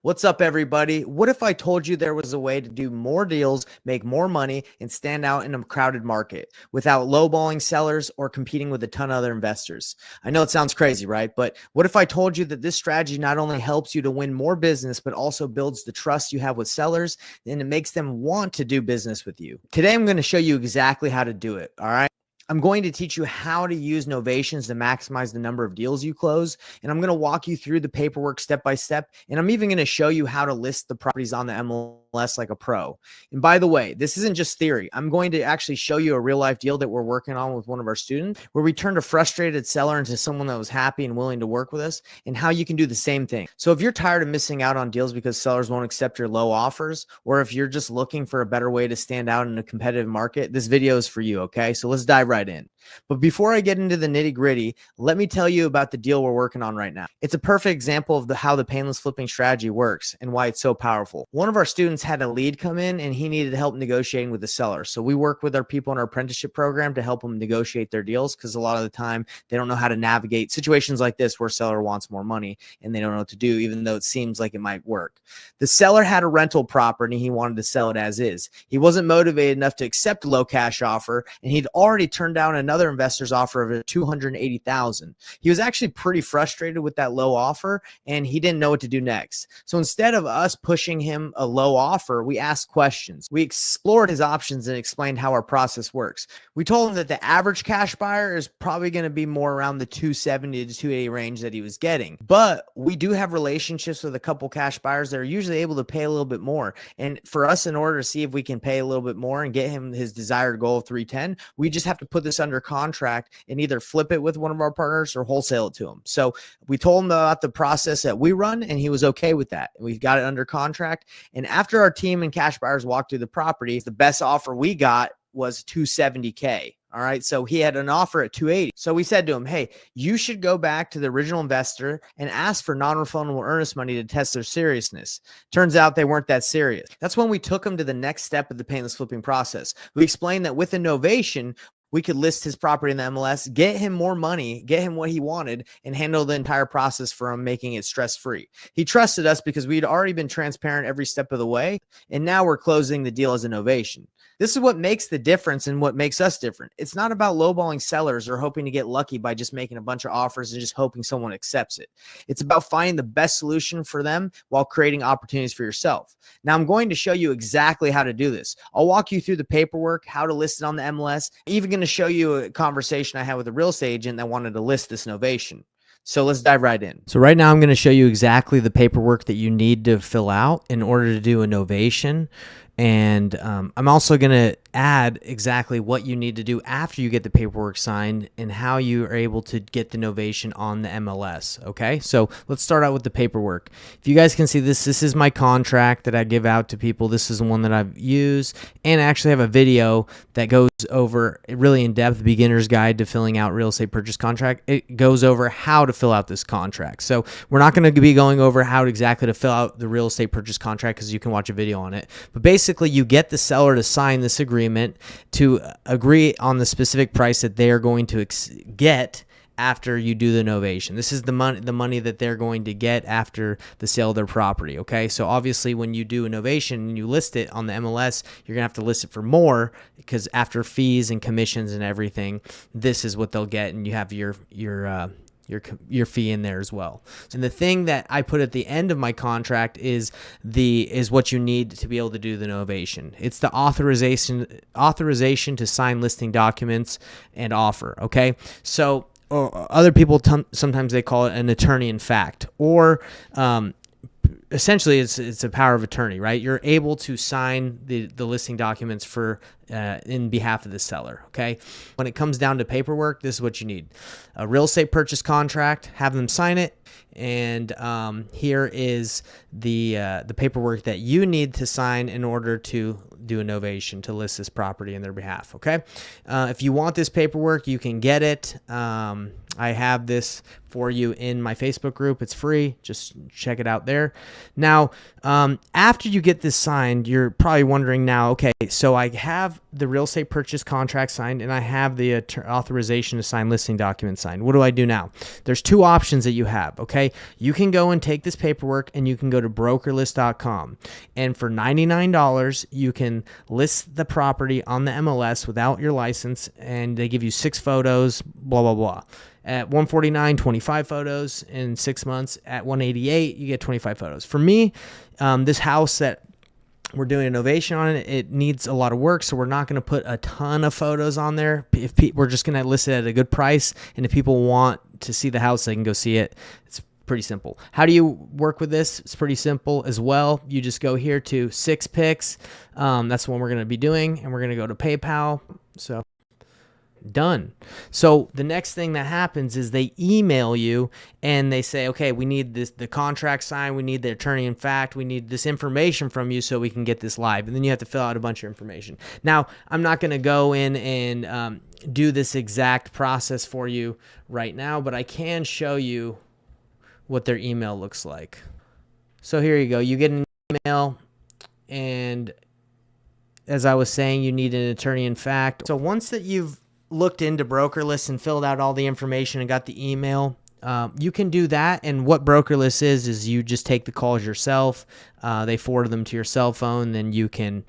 What's up, everybody? What if I told you there was a way to do more deals, make more money, and stand out in a crowded market without lowballing sellers or competing with a ton of other investors? I know it sounds crazy, right? But what if I told you that this strategy not only helps you to win more business, but also builds the trust you have with sellers and it makes them want to do business with you? Today, I'm going to show you exactly how to do it. All right. I'm going to teach you how to use Novations to maximize the number of deals you close. And I'm going to walk you through the paperwork step by step. And I'm even going to show you how to list the properties on the MLS like a pro. And by the way, this isn't just theory. I'm going to actually show you a real life deal that we're working on with one of our students where we turned a frustrated seller into someone that was happy and willing to work with us, and how you can do the same thing. So if you're tired of missing out on deals because sellers won't accept your low offers, or if you're just looking for a better way to stand out in a competitive market, this video is for you. Okay. So let's dive right in. But before I get into the nitty gritty, let me tell you about the deal we're working on right now. It's a perfect example of how the painless flipping strategy works and why it's so powerful. One of our students had a lead come in and he needed help negotiating with the seller. So we work with our people in our apprenticeship program to help them negotiate their deals, because a lot of the time they don't know how to navigate situations like this where seller wants more money and they don't know what to do, even though it seems like it might work. The seller had a rental property. He wanted to sell it as is. He wasn't motivated enough to accept a low cash offer, and he'd already turned down another investor's offer of $280,000. He was actually pretty frustrated with that low offer, and he didn't know what to do next. So instead of us pushing him a low offer, we asked questions. We explored his options and explained how our process works. We told him that the average cash buyer is probably going to be more around the 270 to 280 range that he was getting. But we do have relationships with a couple cash buyers that are usually able to pay a little bit more. And for us, in order to see if we can pay a little bit more and get him his desired goal of 310, we just have to put this under contract and either flip it with one of our partners or wholesale it to him. So we told him about the process that we run, and he was okay with that. We got it under contract. And after our team and cash buyers walked through the property, the best offer we got was $270K. All right. So he had an offer at 280. So we said to him, hey, you should go back to the original investor and ask for non-refundable earnest money to test their seriousness. Turns out they weren't that serious. That's when we took him to the next step of the painless flipping process. We explained that with a novation, we could list his property in the MLS, get him more money, get him what he wanted, and handle the entire process for him, making it stress-free. He trusted us because we'd already been transparent every step of the way, and now we're closing the deal as a novation. This is what makes the difference and what makes us different. It's not about lowballing sellers or hoping to get lucky by just making a bunch of offers and just hoping someone accepts it. It's about finding the best solution for them while creating opportunities for yourself. Now, I'm going to show you exactly how to do this. I'll walk you through the paperwork, how to list it on the MLS. I'm even going to show you a conversation I had with a real estate agent that wanted to list this novation. So let's dive right in. So right now I'm going to show you exactly the paperwork that you need to fill out in order to do a novation. And I'm also going to add exactly what you need to do after you get the paperwork signed and how you are able to get the novation on the MLS. Okay, so let's start out with the paperwork. If you guys can see this is my contract that I give out to people. This is the one that I've used, and I actually have a video that goes over really in-depth beginner's guide to filling out real estate purchase contract. It goes over how to fill out this contract. So we're not going to be going over how exactly to fill out the real estate purchase contract, because you can watch a video on it. But basically, you get the seller to sign this agreement to agree on the specific price that they are going to get after you do the novation. This is the money that they're going to get after the sale of their property. Okay, so obviously when you do a novation and you list it on the MLS, you're gonna have to list it for more, because after fees and commissions and everything, this is what they'll get, and you have your fee in there as well. And the thing that I put at the end of my contract is what you need to be able to do the novation. It's the authorization to sign listing documents and offer. Okay, so other people sometimes they call it an attorney in fact, or essentially it's a power of attorney, right? You're able to sign the listing documents for in behalf of the seller. Okay, when it comes down to paperwork, this is what you need: a real estate purchase contract, have them sign it, and here is the paperwork that you need to sign in order to do a novation to list this property in their behalf. Okay, if you want this paperwork, you can get it. I have this for you in my Facebook group. It's free. Just check it out there. Now, after you get this signed, you're probably wondering now, okay, so I have the real estate purchase contract signed, and I have the authorization to sign listing documents signed. What do I do now? There's two options that you have, okay? You can go and take this paperwork and you can go to brokerlist.com. And for $99, you can list the property on the MLS without your license, and they give you 6 photos, blah, blah, blah. At 149, 25 photos in 6 months. At 188, you get 25 photos. For me, this house that we're doing a novation on it needs a lot of work, so we're not going to put a ton of photos on there. If we're just going to list it at a good price, and if people want to see the house, they can go see it. It's pretty simple. How do you work with this? It's pretty simple as well. You just go here to 6 Picks. That's the one we're going to be doing, and we're going to go to PayPal. So done. So the next thing that happens is they email you and they say, okay, we need the contract signed, we need the attorney in fact, we need this information from you so we can get this live. And then you have to fill out a bunch of information. Now, I'm not going to go in and do this exact process for you right now, but I can show you what their email looks like. So here you go. You get an email, and as I was saying, you need an attorney in fact. So once that you've looked into BrokerList and filled out all the information and got the email, you can do that. And what BrokerList is you just take the calls yourself. They forward them to your cell phone, then you can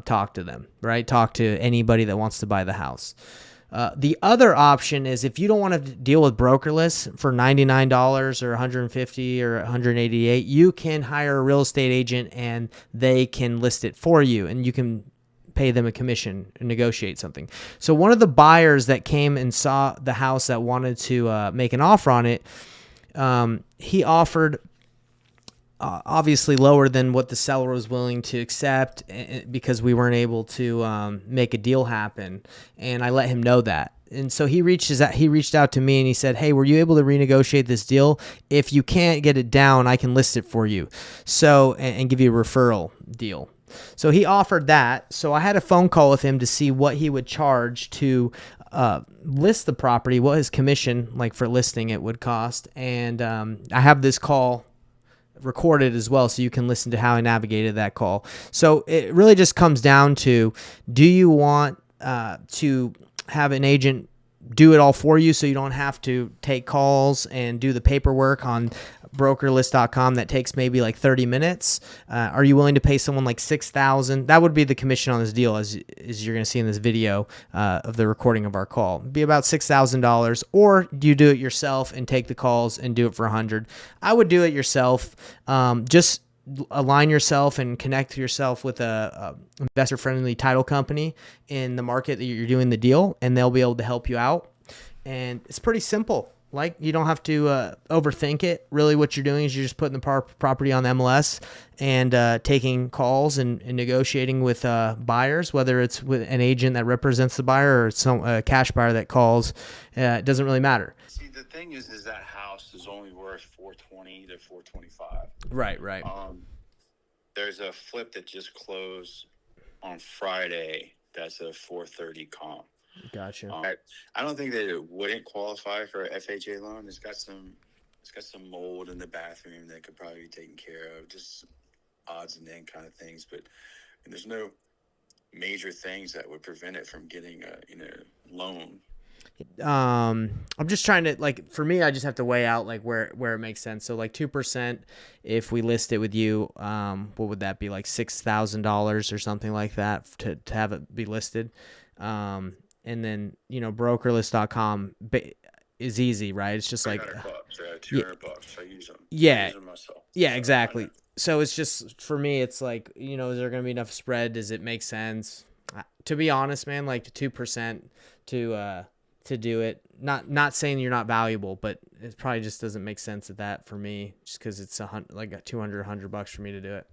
talk to them, right? Talk to anybody that wants to buy the house. The other option is if you don't want to deal with BrokerList for $99 or $150 or $188, you can hire a real estate agent and they can list it for you, and you can pay them a commission and negotiate something. So one of the buyers that came and saw the house that wanted to make an offer on it, he offered obviously lower than what the seller was willing to accept because we weren't able to make a deal happen. And I let him know that. And so he reached out to me and he said, hey, were you able to renegotiate this deal? If you can't get it down, I can list it for you. So, and give you a referral deal. So he offered that. So I had a phone call with him to see what he would charge to list the property, what his commission, like for listing it, would cost. And I have this call recorded as well, so you can listen to how I navigated that call. So it really just comes down to, do you want to have an agent do it all for you so you don't have to take calls and do the paperwork on brokerlist.com that takes maybe like 30 minutes? Are you willing to pay someone like $6,000? That would be the commission on this deal, as you're going to see in this video of the recording of our call. It'd be about $6,000. Or do you do it yourself and take the calls and do it for $100? I would do it yourself. Just align yourself and connect yourself with a investor-friendly title company in the market that you're doing the deal, and they'll be able to help you out. And it's pretty simple. Like, you don't have to overthink it. Really, what you're doing is you're just putting the property on the MLS and taking calls and negotiating with buyers, whether it's with an agent that represents the buyer or some cash buyer that calls. It doesn't really matter. See, the thing is that house is only worth $420 to $425. Right. There's a flip that just closed on Friday. That's a $430 comp. Gotcha. I don't think that it wouldn't qualify for a FHA loan. It's got some mold in the bathroom that could probably be taken care of, just odds and end kind of things. But there's no major things that would prevent it from getting a loan. I'm just trying to, like, for me, I just have to weigh out like where it makes sense. So like 2%, if we list it with you, what would that be, like $6,000 or something like that to have it be listed? And then, brokerlist.com is easy, right? It's just like $200, $200. I use them. Yeah. I use them myself. Yeah, exactly. So it's just, for me, it's like, is there going to be enough spread? Does it make sense? To be honest, man, like 2% to do it. Not saying you're not valuable, but it probably just doesn't make sense at that for me, just because it's like a $200 for me to do it.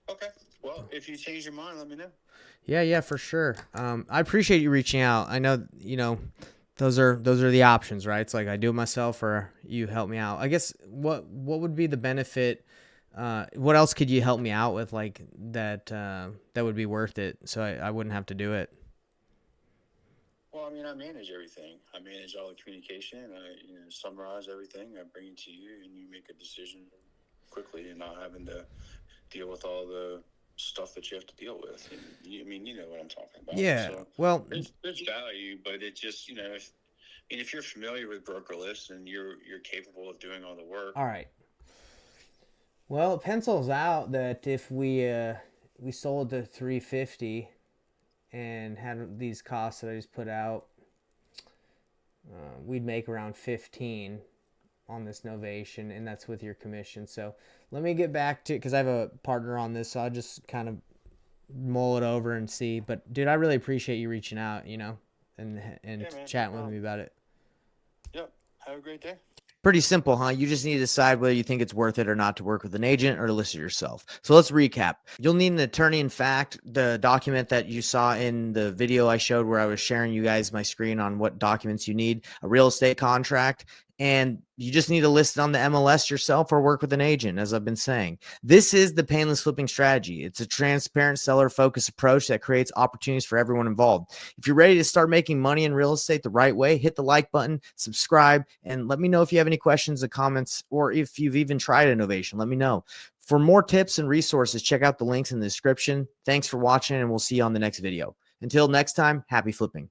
Okay. Well, if you change your mind, let me know. Yeah, for sure. I appreciate you reaching out. I know, those are the options, right? It's like I do it myself or you help me out. I guess what would be the benefit? What else could you help me out with, like that would be worth it, so I wouldn't have to do it? Well, I mean, I manage everything. I manage all the communication. I summarize everything. I bring it to you, and you make a decision quickly, and not having to deal with all the stuff that you have to deal with. And I mean, you know what I'm talking about. Yeah. So Well, there's value, but it just, you know, if you're familiar with brokerless and you're capable of doing all the work. all right. Well, it pencils out that if we sold to 350 and had these costs that I just put out, we'd make around 15 on this Novation, and that's with your commission. So let me get back to, because I have a partner on this, so I'll just kind of mull it over and see. But dude, I really appreciate you reaching out, you know, and Yeah, chatting with me about it. Yep. Have a great day. Pretty simple, huh? You just need to decide whether you think it's worth it or not to work with an agent or to list it yourself. So let's recap. You'll need an attorney in fact, the document that you saw in the video I showed where I was sharing you guys my screen on what documents you need, a real estate contract, and you just need to list it on the MLS yourself or work with an agent, as I've been saying. This is the painless flipping strategy. It's a transparent seller-focused approach that creates opportunities for everyone involved. If you're ready to start making money in real estate the right way, hit the like button, subscribe, and let me know if you have any questions or comments, or if you've even tried Novation. Let me know. For more tips and resources, check out the links in the description. Thanks for watching, and we'll see you on the next video. Until next time, happy flipping.